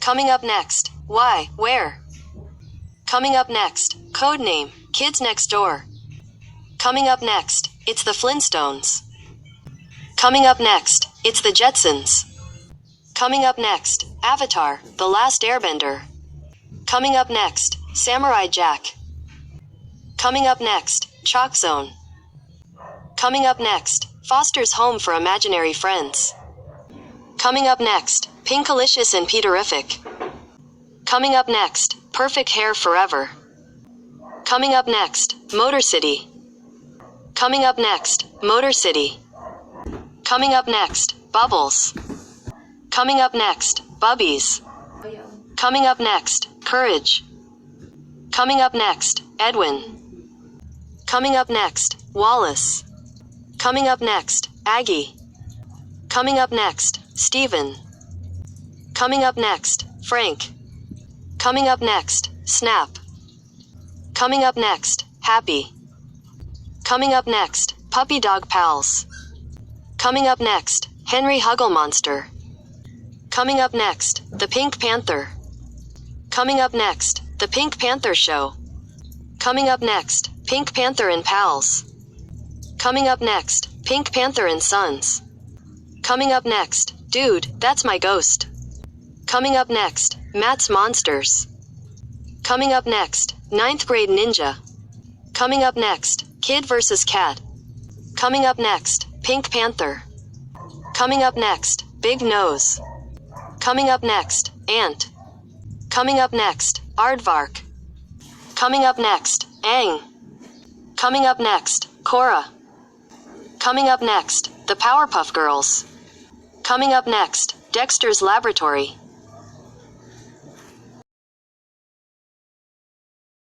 Coming up next, why, where? Coming up next, codename, Kids Next Door. Coming up next, it's the Flintstones. Coming up next, it's the Jetsons. Coming up next, Avatar, The Last Airbender. Coming up next, Samurai Jack. Coming up next, Chalk Zone. Coming up next, Foster's Home for Imaginary Friends. Coming up next, Pinkalicious and Peterific. Coming up next, Perfect Hair Forever. Coming up next, Motor City. Coming up next, Motor City. Coming up next, Bubbles. Coming up next, Bubbies. Coming up next, Courage. Coming up next, Edwin. Coming up next, Wallace. Coming up next, Aggie. Coming up next, Stephen. Coming up next, Frank. Coming up next, Snap. Coming up next, Happy. Coming up next, Puppy Dog Pals. Coming up next, Henry Hugglemonster. Coming up next, The Pink Panther. Coming up next, The Pink Panther Show. Coming up next, Pink Panther and Pals. Coming up next, Pink Panther and Sons. Coming up next, Dude, That's My Ghost. Coming up next, Matt's Monsters. Coming up next, 9th Grade Ninja. Coming up next, Kid vs. Cat. Coming up next, Pink Panther. Coming up next, Big Nose. Coming up next, Ant. Coming up next, Aardvark. Coming up next, Aang. Coming up next, Korra. Coming up next, the Powerpuff Girls. Coming up next, Dexter's Laboratory.